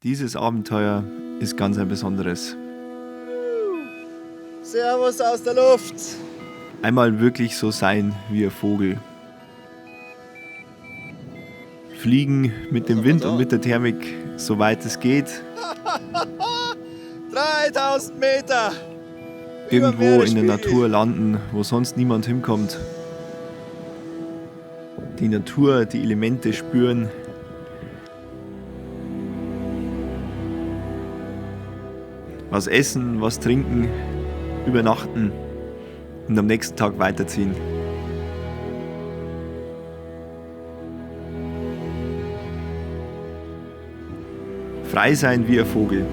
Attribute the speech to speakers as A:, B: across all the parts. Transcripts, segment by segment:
A: Dieses Abenteuer ist ganz ein besonderes.
B: Servus aus der Luft.
A: Einmal wirklich so sein wie ein Vogel. Fliegen mit dem Wind und mit der Thermik, soweit es geht.
B: 3000 Meter.
A: Irgendwo in der Natur landen, wo sonst niemand hinkommt. Die Natur, die Elemente spüren. Was essen, was trinken, übernachten und am nächsten Tag weiterziehen. Frei sein wie ein Vogel.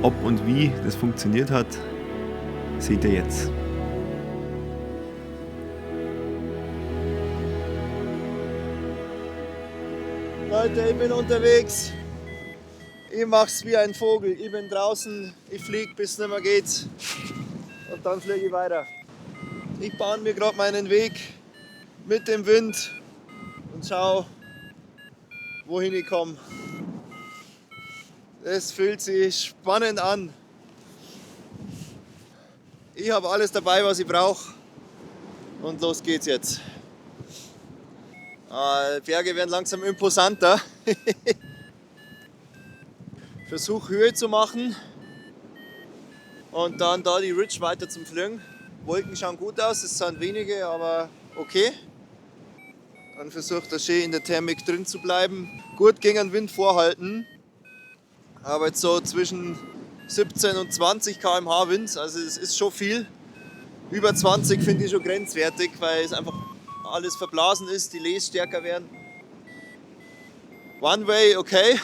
A: Ob und wie das funktioniert hat, seht ihr jetzt.
B: Leute, ich bin unterwegs. Ich mach's wie ein Vogel. Ich bin draußen, ich fliege bis es nicht mehr geht. Und dann fliege ich weiter. Ich bahne mir gerade meinen Weg mit dem Wind und schau, wohin ich komme. Es fühlt sich spannend an. Ich habe alles dabei, was ich brauche. Und los geht's jetzt. Die Berge werden langsam imposanter. Versuch Höhe zu machen und dann da die Ridge weiter zum Fliegen. Wolken schauen gut aus, es sind wenige, aber okay. Dann versucht da schön in der Thermik drin zu bleiben. Gut gegen den Wind vorhalten, aber jetzt so zwischen 17 und 20 km/h Wind, also es ist schon viel. Über 20 finde ich schon grenzwertig, weil es einfach alles verblasen ist, die Ls stärker werden. One way, okay.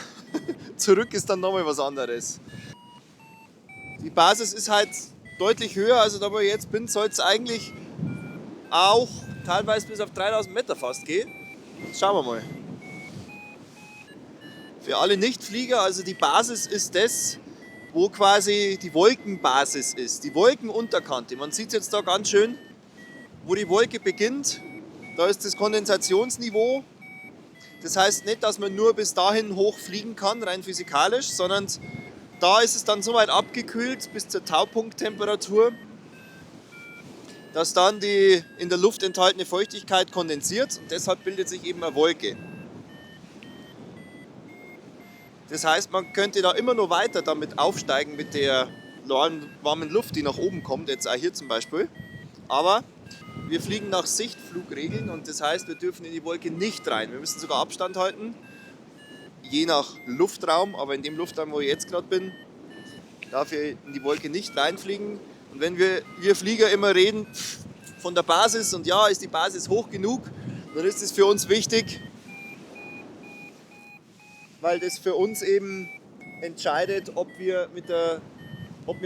B: Zurück ist dann nochmal was anderes. Die Basis ist halt deutlich höher, also da wo ich jetzt bin, soll es eigentlich auch teilweise bis auf 3000 Meter fast gehen. Schauen wir mal. Für alle Nichtflieger, also die Basis ist das, wo quasi die Wolkenbasis ist, die Wolkenunterkante. Man sieht es jetzt da ganz schön, wo die Wolke beginnt. Da ist das Kondensationsniveau. Das heißt nicht, dass man nur bis dahin hoch fliegen kann, rein physikalisch, sondern da ist es dann so weit abgekühlt bis zur Taupunkttemperatur, dass dann die in der Luft enthaltene Feuchtigkeit kondensiert und deshalb bildet sich eben eine Wolke. Das heißt, man könnte da immer noch weiter damit aufsteigen mit der warmen Luft, die nach oben kommt, jetzt auch hier zum Beispiel. Aber wir fliegen nach Sichtflugregeln und das heißt, wir dürfen in die Wolke nicht rein. Wir müssen sogar Abstand halten, je nach Luftraum. Aber in dem Luftraum, wo ich jetzt gerade bin, darf ich in die Wolke nicht reinfliegen. Und wenn wir Flieger immer reden von der Basis und ja, ist die Basis hoch genug, dann ist es für uns wichtig, weil das für uns eben entscheidet, ob wir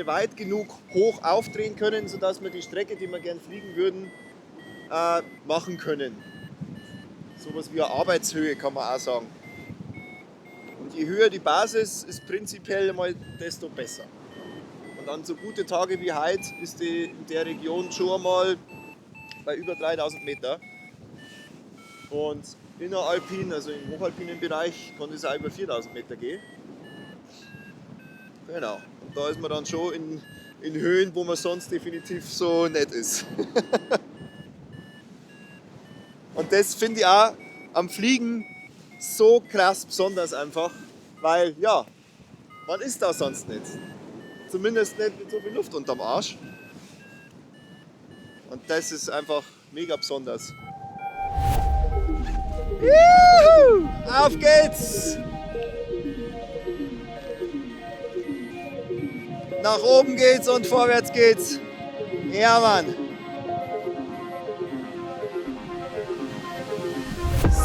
B: weit genug hoch aufdrehen können, sodass wir die Strecke, die wir gern fliegen würden, machen können. Sowas wie eine Arbeitshöhe kann man auch sagen. Und je höher die Basis ist prinzipiell mal desto besser. Und an so gute Tage wie heute ist die in der Region schon einmal bei über 3000 Meter. Und inneralpin, also im hochalpinen Bereich, kann es auch über 4000 Meter gehen. Genau. Und da ist man dann schon in Höhen, wo man sonst definitiv so nicht ist. Und das finde ich auch am Fliegen so krass besonders einfach, weil ja, man ist da sonst nicht. Zumindest nicht mit so viel Luft unterm Arsch. Und das ist einfach mega besonders. Juhu! Auf geht's! Nach oben geht's und vorwärts geht's. Ja, Mann.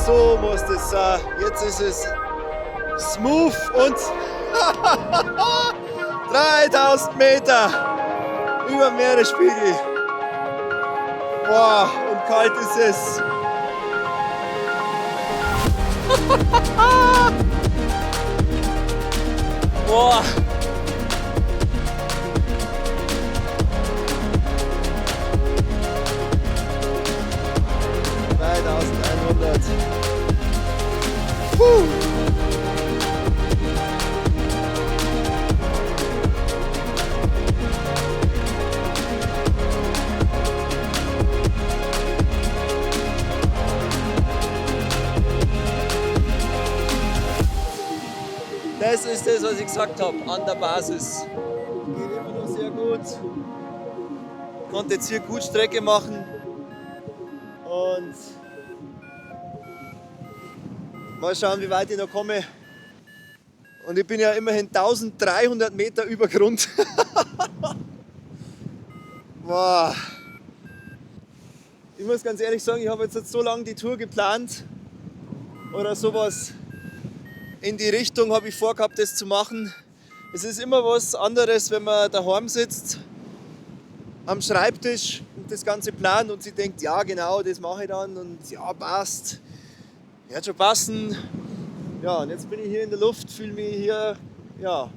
B: So muss das sein. Jetzt ist es smooth und 3000 Meter über Meeresspiegel. Boah, und kalt ist es. Boah. Das ist das, was ich gesagt habe, an der Basis. Geht immer noch sehr gut. Konnte jetzt hier gut Strecke machen. Und mal schauen, wie weit ich noch komme. Und ich bin ja immerhin 1300 Meter über Grund. Boah. Ich muss ganz ehrlich sagen, ich habe jetzt so lange die Tour geplant oder sowas in die Richtung habe ich vorgehabt, das zu machen. Es ist immer was anderes, wenn man daheim sitzt, am Schreibtisch und das Ganze plant und sie denkt, ja genau, das mache ich dann und ja, passt. Wird schon passen. Ja, und jetzt bin ich hier in der Luft, fühle mich hier, ja,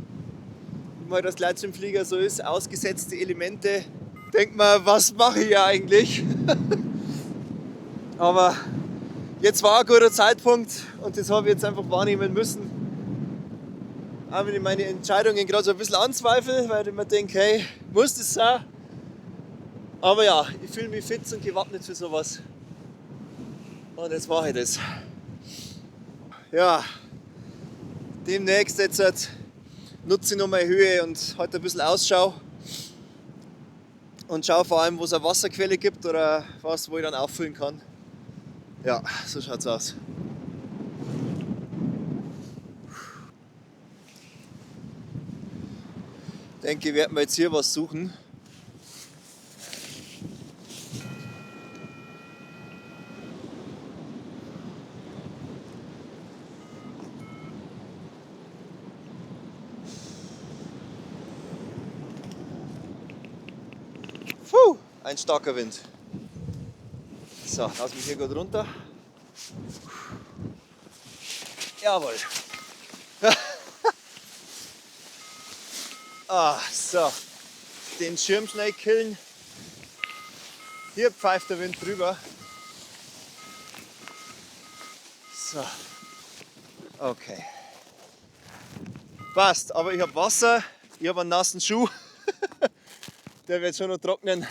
B: wie man das Gleitschirmflieger so ist, ausgesetzte Elemente. Denk mal, was mache ich hier eigentlich? Aber jetzt war ein guter Zeitpunkt und das habe ich jetzt einfach wahrnehmen müssen. Auch wenn ich meine Entscheidungen gerade so ein bisschen anzweifle, weil ich mir denke, hey, muss das sein? Aber ja, ich fühle mich fit und gewappnet für sowas. Und jetzt mache ich das. Ja, demnächst jetzt nutze ich noch meine Höhe und heute ein bisschen Ausschau. Und schaue vor allem, wo es eine Wasserquelle gibt oder was, wo ich dann auffüllen kann. Ja, so schaut's aus. Ich denke, ich werde mir jetzt hier was suchen. Puh, ein starker Wind. So, lass mich hier gut runter. Jawohl. So, den Schirm schnell killen. Hier pfeift der Wind drüber. So, okay. Passt, aber ich habe Wasser, ich habe einen nassen Schuh. Der wird schon noch trocknen.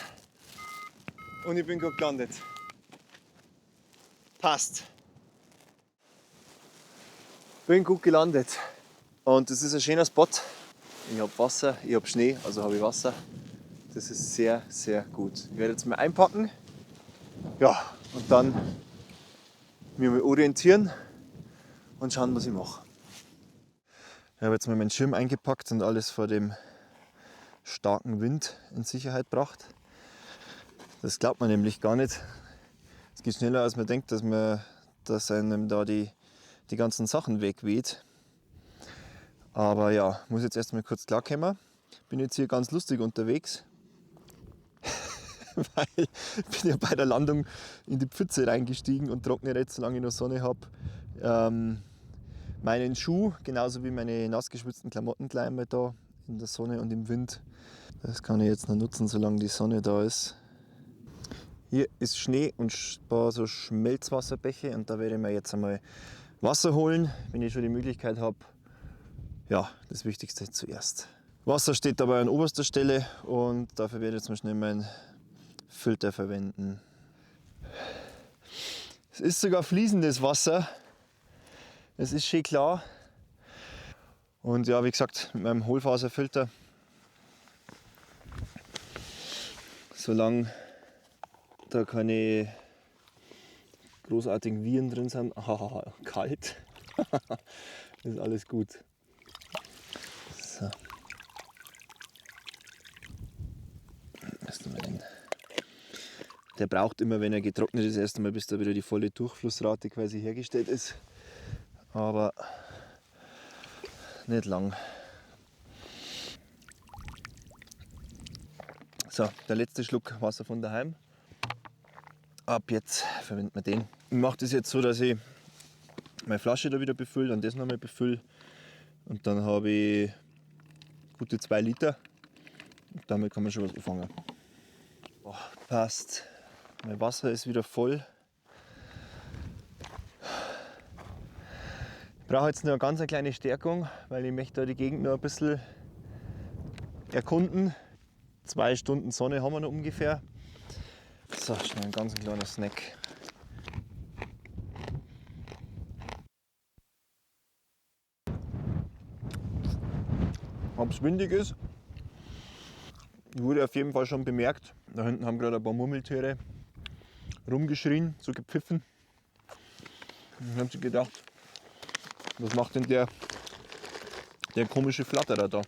B: Und ich bin gut gelandet. Passt. Bin gut gelandet. Und das ist ein schöner Spot. Ich habe Wasser, ich habe Schnee, also habe ich Wasser. Das ist sehr, sehr gut. Ich werde jetzt mal einpacken. Ja, und dann mich mal orientieren und schauen, was ich mache. Ich habe jetzt mal meinen Schirm eingepackt und alles vor dem starken Wind in Sicherheit gebracht. Das glaubt man nämlich gar nicht. Es geht schneller, als man denkt, dass einem da die ganzen Sachen wegweht. Aber ja, muss jetzt erstmal kurz klarkommen. Bin jetzt hier ganz lustig unterwegs, weil ich bin ja bei der Landung in die Pfütze reingestiegen und trockne jetzt, solange ich noch Sonne habe, meinen Schuh, genauso wie meine nass geschwitzten Klamotten gleich einmal da in der Sonne und im Wind. Das kann ich jetzt noch nutzen, solange die Sonne da ist. Hier ist Schnee und ein paar so Schmelzwasserbäche und da werde ich mir jetzt einmal Wasser holen, wenn ich schon die Möglichkeit habe. Ja, das Wichtigste zuerst. Wasser steht dabei an oberster Stelle und dafür werde ich jetzt mal schnell meinen Filter verwenden. Es ist sogar fließendes Wasser. Es ist schön klar. Und ja, wie gesagt, mit meinem Hohlfaserfilter, solange da keine großartigen Viren drin sind, kalt, ist alles gut. So. Der braucht immer, wenn er getrocknet ist, erst einmal, bis da wieder die volle Durchflussrate quasi hergestellt ist. Aber nicht lang. So, der letzte Schluck Wasser von daheim. Ab jetzt verwenden wir den. Ich mache das jetzt so, dass ich meine Flasche da wieder befülle, dann das nochmal befülle. Und dann habe ich gute 2 Liter. Und damit kann man schon was anfangen. Oh, passt. Mein Wasser ist wieder voll. Ich brauche jetzt nur eine ganz kleine Stärkung, weil ich möchte da die Gegend noch ein bisschen erkunden. 2 Stunden Sonne haben wir noch ungefähr. So, schnell ein ganz kleiner Snack.
A: ob es windig ist. Wurde auf jeden Fall schon bemerkt. Da hinten haben gerade ein paar Murmeltiere rumgeschrien, so gepfiffen. Und haben sie gedacht, was macht denn der komische Flatterer da?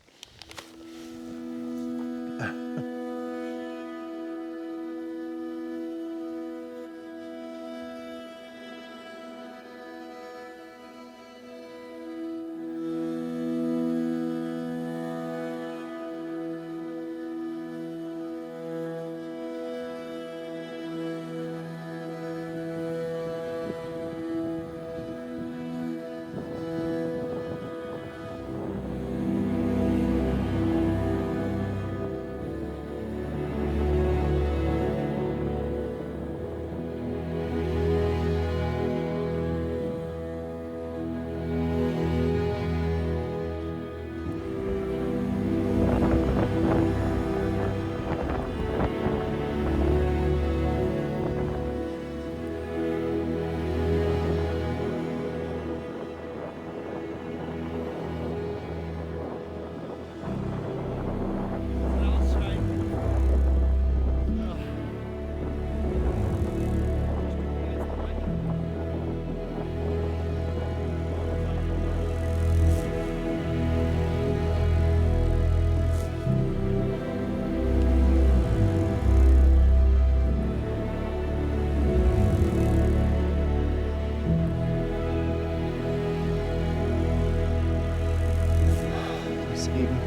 A: Eben.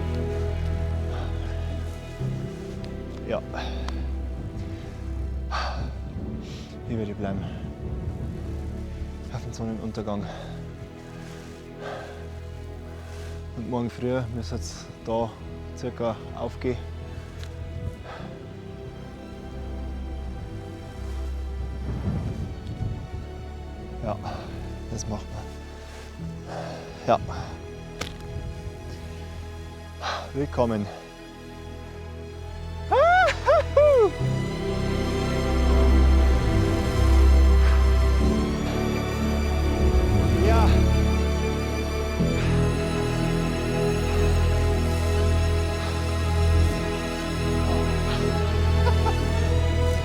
A: Ja. Hier werde ich bleiben. Auf den Sonnenuntergang. Und morgen früh müsste es da circa aufgehen. Ja, das macht man. Ja. Willkommen. Ja.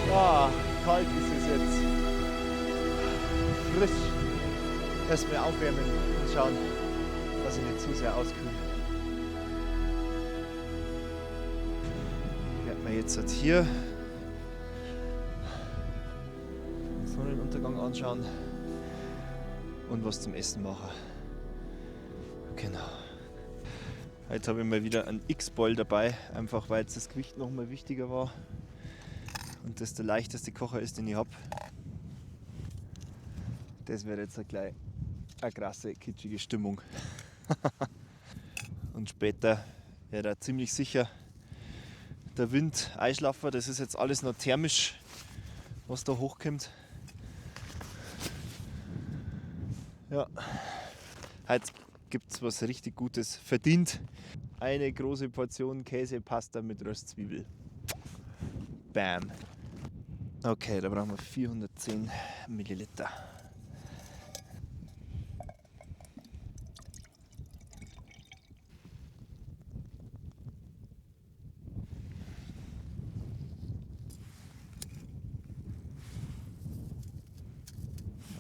A: Oh, kalt ist es jetzt. Frisch. Erstmal aufwärmen und schauen, dass ich nicht zu sehr auskühle. Jetzt hier den Sonnenuntergang anschauen und was zum Essen machen. Genau. Heute habe ich mal wieder einen X-Boil dabei, einfach weil jetzt das Gewicht noch mal wichtiger war und das der leichteste Kocher ist, den ich habe. Das wäre jetzt gleich eine krasse, kitschige Stimmung. Und später wäre da ziemlich sicher der Wind einschlafen. Das ist jetzt alles noch thermisch, was da hochkommt. Ja, heute gibt es was richtig Gutes. Verdient eine große Portion Käsepasta mit Röstzwiebel. Bam. Okay, da brauchen wir 410 Milliliter.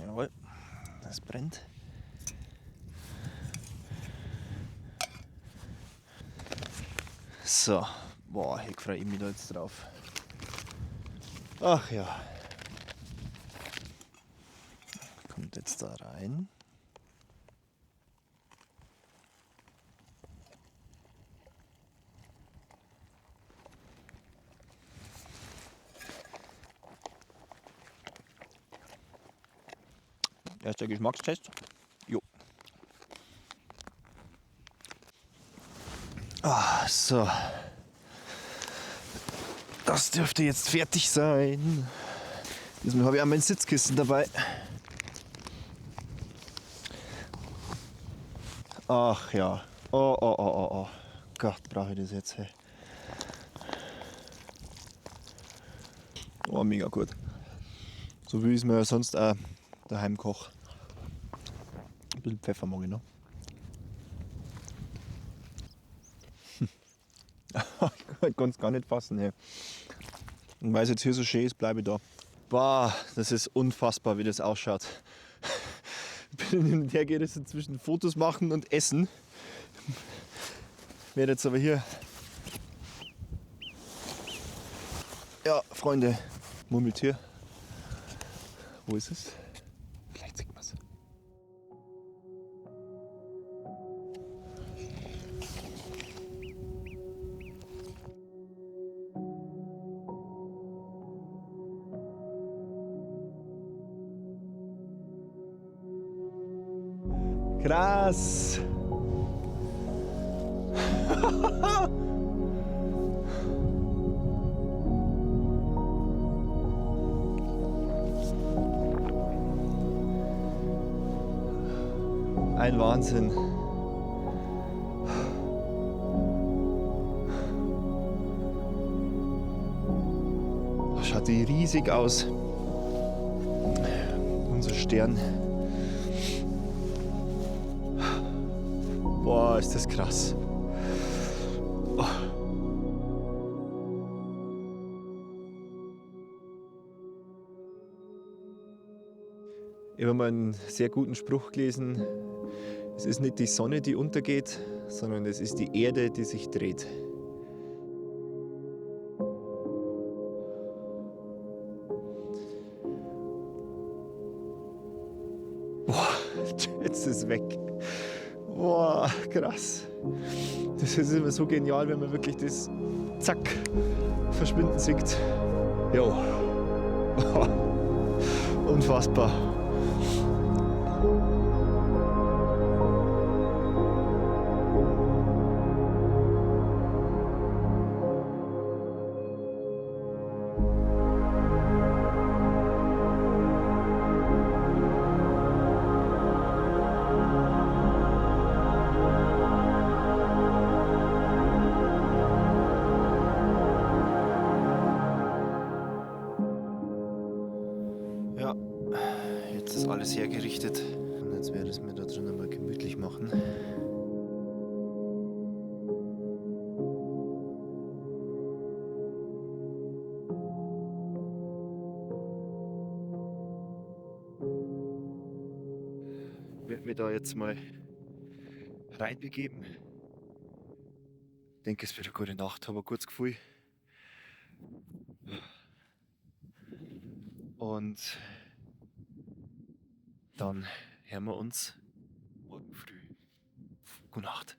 A: Jawohl, das brennt. So, boah, ich freue mich da jetzt drauf. Ach ja. Kommt jetzt da rein. Erster Geschmackstest. Jo. Ah, so. Das dürfte jetzt fertig sein. Diesmal habe ich auch mein Sitzkissen dabei. Ach ja. Oh. Gott, brauche ich das jetzt. Hey. Oh, mega gut. So wie ich es mir sonst auch daheim koche. Ein bisschen Pfeffer mag ich noch. Ich kann es gar nicht fassen. Hey. Und weil es jetzt hier so schön ist, bleibe ich da. Boah, das ist unfassbar, wie das ausschaut. Ich bin hin und her gerissen zwischen Fotos machen und Essen. Ich werde jetzt aber hier... Ja, Freunde, Murmeltier. Wo ist es? Vielleicht sieht man es. Krass! Ein Wahnsinn. Schaut die riesig aus. Unser Stern. Boah, ist das krass. Oh. Ich habe mal einen sehr guten Spruch gelesen. Es ist nicht die Sonne, die untergeht, sondern es ist die Erde, die sich dreht. Boah, jetzt ist es weg. Boah, krass. Das ist immer so genial, wenn man wirklich das zack verschwinden sieht. Jo. Unfassbar. Ja, jetzt ist alles hergerichtet und jetzt werde ich es mir da drin einmal gemütlich machen. Ich werde mich da jetzt mal reinbegeben. Ich denke, es wird eine gute Nacht, habe ein gutes Gefühl. Und dann hören wir uns morgen früh. Gute Nacht.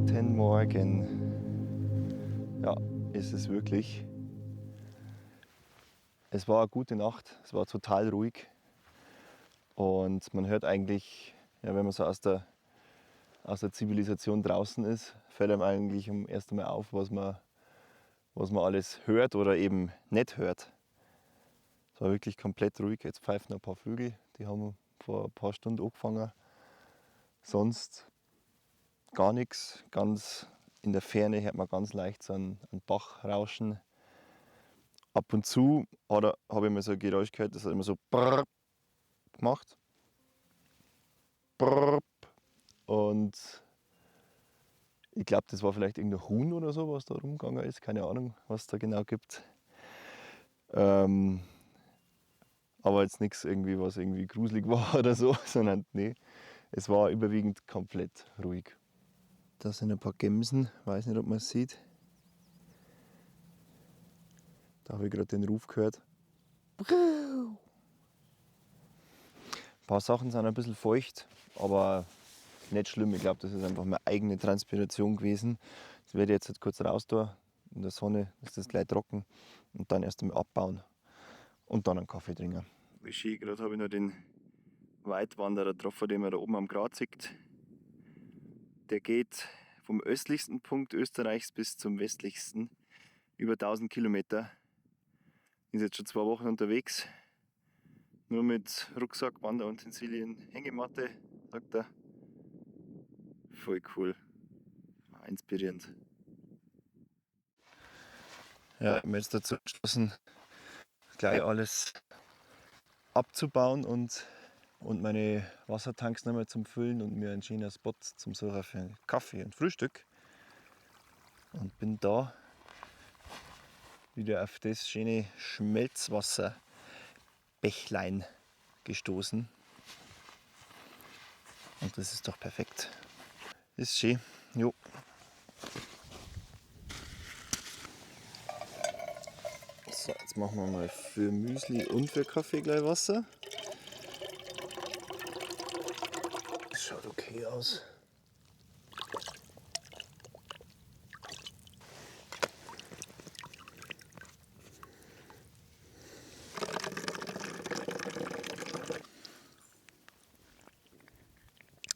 A: Guten Morgen. Ja, ist es wirklich. Es war eine gute Nacht, es war total ruhig und man hört eigentlich, ja, wenn man so aus der Zivilisation draußen ist, fällt einem eigentlich erst einmal auf, was man alles hört oder eben nicht hört. Es war wirklich komplett ruhig. Jetzt pfeifen ein paar Vögel, die haben vor ein paar Stunden angefangen. Sonst gar nichts. Ganz in der Ferne hört man ganz leicht so einen Bach rauschen. Ab und zu habe ich mal so ein Geräusch gehört, das hat immer so brrr gemacht. Brrr. Und ich glaube, das war vielleicht irgendein Huhn oder so, was da rumgegangen ist. Keine Ahnung, was es da genau gibt. Aber jetzt nichts irgendwie, was irgendwie gruselig war oder so, sondern nee, es war überwiegend komplett ruhig. Da sind ein paar Gämsen, weiß nicht, ob man es sieht. Da habe ich gerade den Ruf gehört. Ein paar Sachen sind ein bisschen feucht, aber nicht schlimm. Ich glaube, das ist einfach meine eigene Transpiration gewesen. Das werde ich jetzt halt kurz raus tun. In der Sonne ist das gleich trocken und dann erst einmal abbauen und dann einen Kaffee trinken. Wie schön, gerade habe ich noch den Weitwanderer getroffen, den man da oben am Grat sieht. Der geht vom östlichsten Punkt Österreichs bis zum westlichsten über 1000 Kilometer. Ist jetzt schon 2 Wochen unterwegs. Nur mit Rucksack, Wanderutensilien, Hängematte, sagt er. Voll cool. Inspirierend. Ja, ich habe mir jetzt dazu entschlossen, gleich alles abzubauen und meine Wassertanks nochmal zum Füllen und mir einen schönen Spot zum Suchen für Kaffee und Frühstück. Und bin da wieder auf das schöne Schmelzwasserbächlein gestoßen. Und das ist doch perfekt. Ist schön. Jo. So, jetzt machen wir mal für Müsli und für Kaffee gleich Wasser. Das schaut okay aus.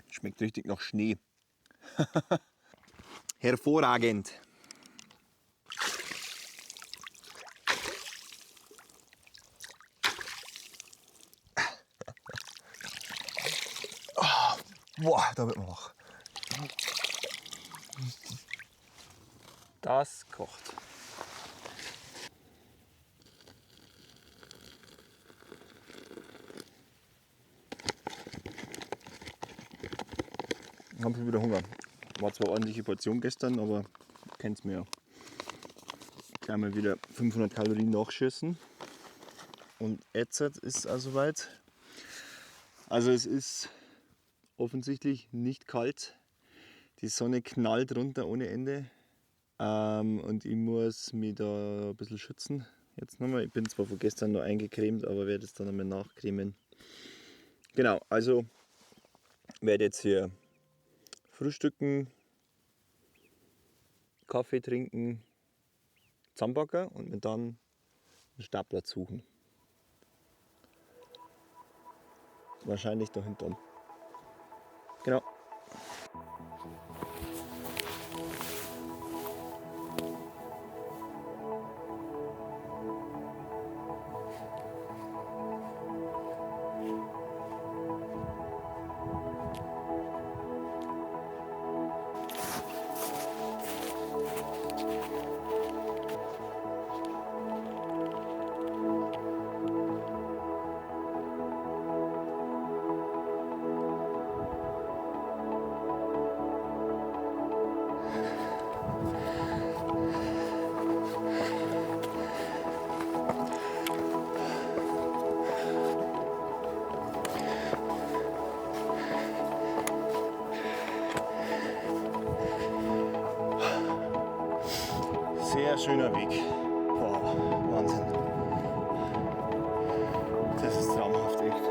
A: Schmeckt richtig nach Schnee. Hervorragend. Boah, da wird man wach. Das kocht. Ich habe schon wieder Hunger. War zwar eine ordentliche Portion gestern, aber kennt's mir ja. Gleich mal wieder 500 Kalorien nachschießen. Und jetzt ist es auch soweit. Also es ist offensichtlich nicht kalt. Die Sonne knallt runter ohne Ende. Und ich muss mich da ein bisschen schützen. Jetzt nochmal. Ich bin zwar von gestern noch eingecremt, aber werde es dann nochmal nachcremen. Genau, also werde jetzt hier frühstücken, Kaffee trinken, zusammenbacken und mir dann einen Startplatz suchen. Wahrscheinlich da hinten. Genau. Sehr schöner Weg. Wow, Wahnsinn. Das ist traumhaft, echt.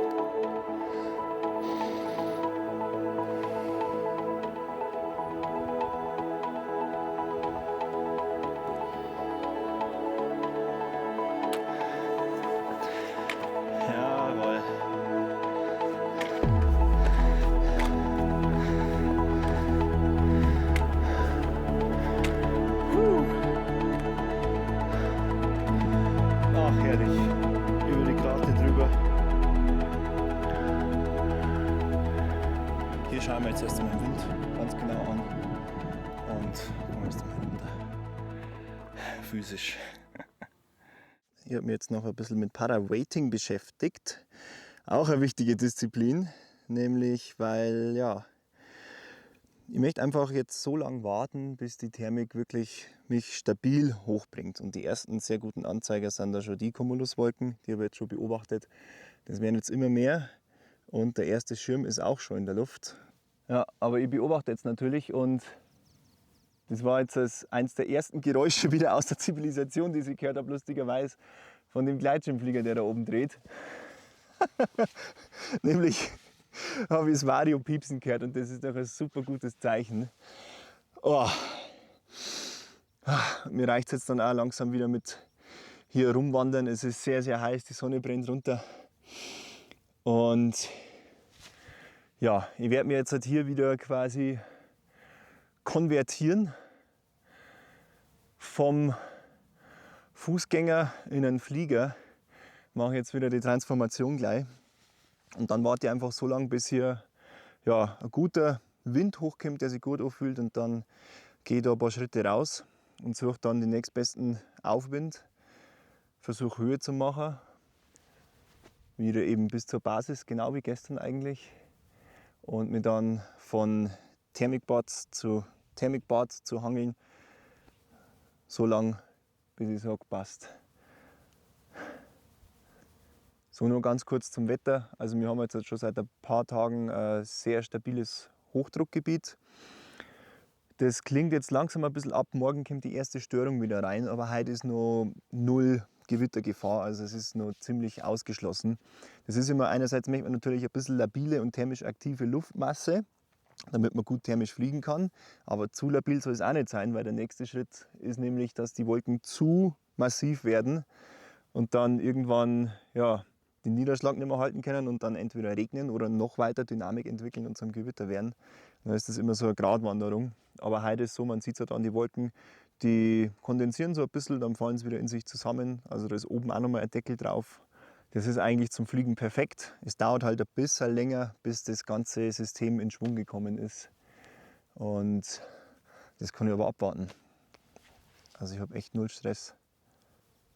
A: wir jetzt erst einmal den Wind ganz genau an und kommen jetzt einmal runter. Physisch. Ich habe mich jetzt noch ein bisschen mit Para-Waiting beschäftigt. Auch eine wichtige Disziplin, nämlich weil ja, ich möchte einfach jetzt so lange warten, bis die Thermik wirklich mich stabil hochbringt. Und die ersten sehr guten Anzeiger sind da schon die Cumuluswolken, die habe ich jetzt schon beobachtet. Das werden jetzt immer mehr und der erste Schirm ist auch schon in der Luft. Ja, aber ich beobachte jetzt natürlich und das war jetzt eins der ersten Geräusche wieder aus der Zivilisation, die ich gehört habe, lustigerweise von dem Gleitschirmflieger, der da oben dreht. Nämlich habe ich das Vario piepsen gehört und das ist doch ein super gutes Zeichen. Oh. Mir reicht es jetzt dann auch langsam wieder mit hier rumwandern. Es ist sehr, sehr heiß, die Sonne brennt runter. Und ja, ich werde mir jetzt halt hier wieder quasi konvertieren vom Fußgänger in einen Flieger. Mache jetzt wieder die Transformation gleich. Und dann warte ich einfach so lange, bis hier ja, ein guter Wind hochkommt, der sich gut anfühlt. Und dann gehe ich da ein paar Schritte raus und suche dann den nächstbesten Aufwind. Versuche Höhe zu machen. Wieder eben bis zur Basis, genau wie gestern eigentlich. Und mir dann von Thermikbad zu hangeln. So lange, bis ich sage, passt. So, nur ganz kurz zum Wetter. Also wir haben jetzt schon seit ein paar Tagen ein sehr stabiles Hochdruckgebiet. Das klingt jetzt langsam ein bisschen ab. Morgen kommt die erste Störung wieder rein, aber heute ist noch null Gewittergefahr. Also es ist noch ziemlich ausgeschlossen. Das ist immer, einerseits möchte man natürlich ein bisschen labile und thermisch aktive Luftmasse, damit man gut thermisch fliegen kann. Aber zu labil soll es auch nicht sein, weil der nächste Schritt ist nämlich, dass die Wolken zu massiv werden und dann irgendwann ja, den Niederschlag nicht mehr halten können und dann entweder regnen oder noch weiter Dynamik entwickeln und zum Gewitter werden. Dann ist das immer so eine Gratwanderung. Aber heute ist so, man sieht es halt an, die Wolken, die kondensieren so ein bisschen, dann fallen sie wieder in sich zusammen. Also da ist oben auch nochmal ein Deckel drauf. Das ist eigentlich zum Fliegen perfekt. Es dauert halt ein bisschen länger, bis das ganze System in Schwung gekommen ist. Und das kann ich aber abwarten. Also ich habe echt null Stress.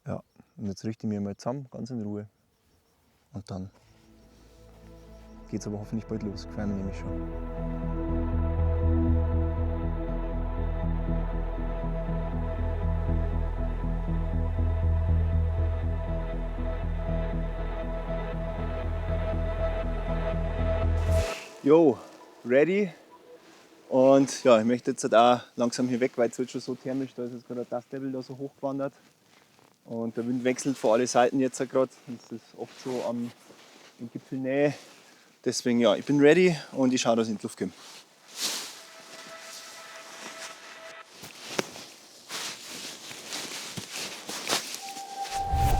A: Ja, und jetzt richte ich mich mal zusammen, ganz in Ruhe. Und dann geht es aber hoffentlich bald los. Ich freue mich nämlich schon. Jo, ready. Und ja, ich möchte jetzt halt auch langsam hier weg, weil es wird schon so thermisch, da ist jetzt gerade der Dust Devil da so hochgewandert. Und der Wind wechselt vor alle Seiten jetzt gerade. Das ist oft so in Gipfelnähe. Deswegen ja, ich bin ready und ich schaue, dass ich in die Luft komme.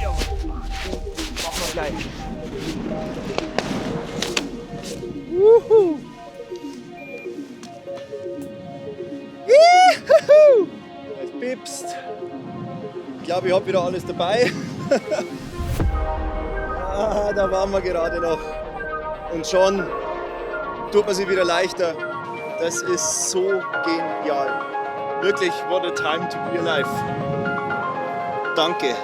A: Ja, machen wir gleich. Wuhu! Juhu! Es piepst. Ich glaube, ich habe wieder alles dabei. Da waren wir gerade noch. Und schon tut man sich wieder leichter. Das ist so genial. Wirklich, what a time to be alive. Danke.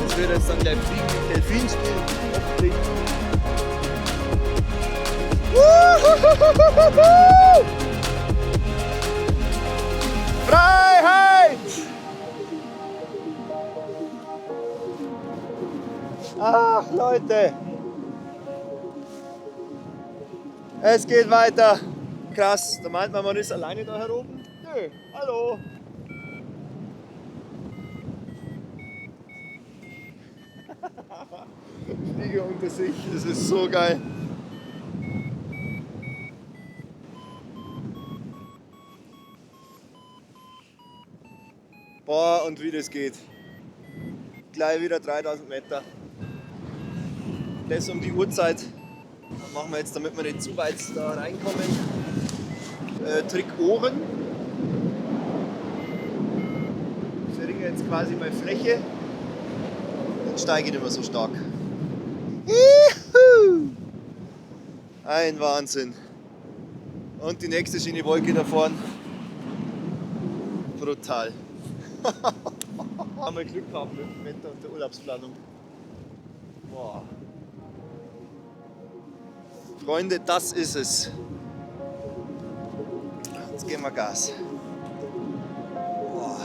A: Das wird jetzt dann gleich fliegen mit Delfin spielen, hoffentlich. Freiheit! Ach Leute, es geht weiter. Krass, da meint man ist alleine da heroben. Nö, hallo. Flieger unter sich, das ist so geil. Boah, und wie das geht.
B: gleich wieder 3000 Meter. Das um die Uhrzeit. Was machen wir jetzt, damit wir nicht zu weit da reinkommen? Trick Ohren. Ich verringere jetzt quasi meine Fläche. Dann steige ich nicht mehr so stark. Juhu! Ein Wahnsinn. Und die nächste schöne Wolke da vorne. Brutal. Haben wir Glück gehabt mit dem Wetter und der Urlaubsplanung. Boah. Freunde, das ist es. Jetzt geben wir Gas. Boah.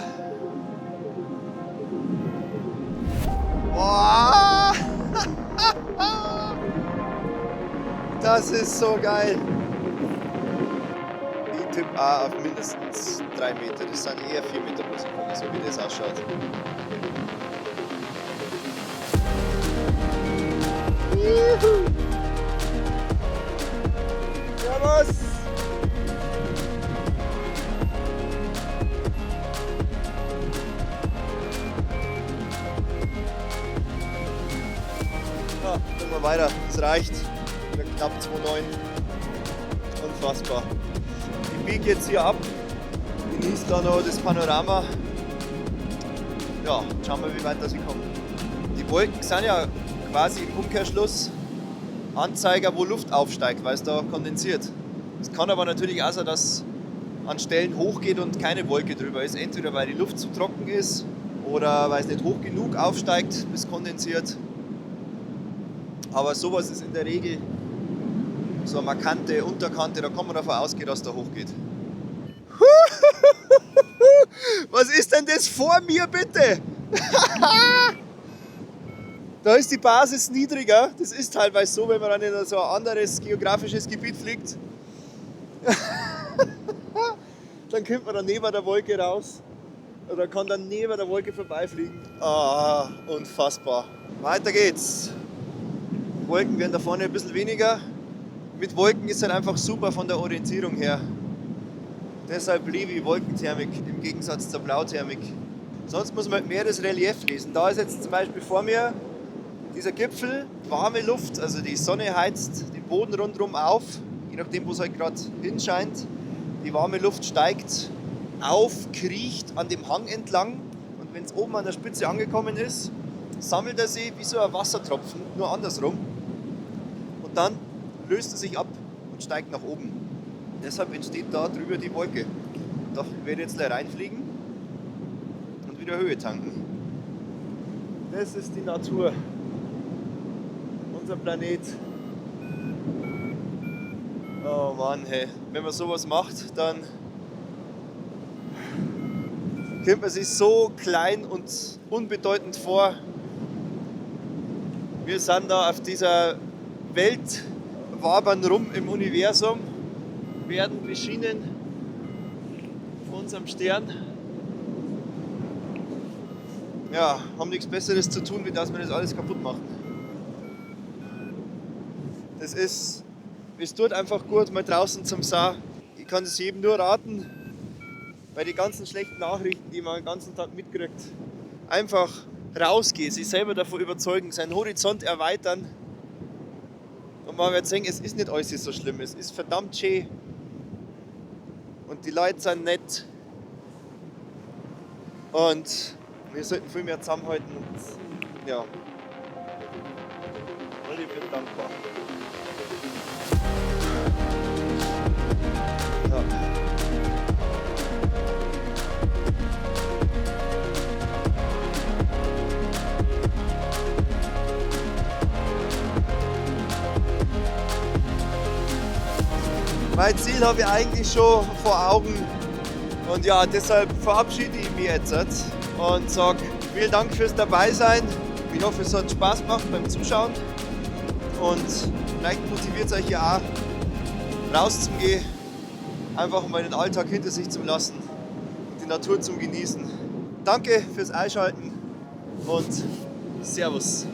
B: Boah. Das ist so geil. Ich tippe auch auf mindestens 3 Meter. Das sind eher 4 Meter pro Sekunde, so wie das ausschaut. Juhu. Servus! Ja, gehen wir weiter. Es reicht. Wieder knapp 2,9. Unfassbar. Ich biege jetzt hier ab. Genieße da noch das Panorama. Ja, schauen wir, wie weit das ich komme. Die Wolken sind ja quasi im Umkehrschluss Anzeiger, wo Luft aufsteigt, weil es da kondensiert. Es kann aber natürlich auch sein, dass an Stellen hochgeht und keine Wolke drüber ist. Entweder weil die Luft zu trocken ist oder weil es nicht hoch genug aufsteigt, bis kondensiert. Aber sowas ist in der Regel so eine markante Unterkante, da kann man davon ausgehen, dass da hochgeht. Was ist denn das vor mir, bitte? Da ist die Basis niedriger. Das ist teilweise so, wenn man dann in so ein anderes geografisches Gebiet fliegt. Dann kommt man dann neben der Wolke raus. Oder kann dann neben der Wolke vorbeifliegen. Ah, unfassbar. Weiter geht's. Wolken werden da vorne ein bisschen weniger. Mit Wolken ist halt einfach super von der Orientierung her. Deshalb liebe ich Wolkenthermik im Gegensatz zur Blauthermik. Sonst muss man mehr das Relief lesen. Da ist jetzt zum Beispiel vor mir dieser Gipfel, warme Luft, also die Sonne heizt den Boden rundherum auf, je nachdem, wo es halt gerade hinscheint. Die warme Luft steigt auf, kriecht an dem Hang entlang und wenn es oben an der Spitze angekommen ist, sammelt er sich wie so ein Wassertropfen, nur andersrum. Und dann löst er sich ab und steigt nach oben. Deshalb entsteht da drüber die Wolke. Da werde ich jetzt gleich reinfliegen und wieder Höhe tanken. Das ist die Natur. Unser Planet. Oh Mann, hey. Wenn man sowas macht, dann kommt man sich so klein und unbedeutend vor. Wir sind da auf dieser Welt, wabern rum im Universum, werden beschienen von unserem Stern. Ja, haben nichts Besseres zu tun, wie dass wir das alles kaputt machen. Es tut einfach gut, mal draußen zum Sein. Ich kann es jedem nur raten, bei den ganzen schlechten Nachrichten, die man den ganzen Tag mitkriegt, einfach rausgehen, sich selber davon überzeugen, seinen Horizont erweitern und man wird sehen, es ist nicht alles so schlimm, es ist verdammt schön und die Leute sind nett und wir sollten viel mehr zusammenhalten und ja, und ich bin dankbar. Ja. Mein Ziel habe ich eigentlich schon vor Augen und ja, deshalb verabschiede ich mich jetzt und sage vielen Dank fürs Dabeisein. Ich hoffe, es hat Spaß gemacht beim Zuschauen und vielleicht motiviert es euch ja auch rauszugehen, einfach mal den Alltag hinter sich zu lassen und die Natur zu genießen. Danke fürs Einschalten und Servus.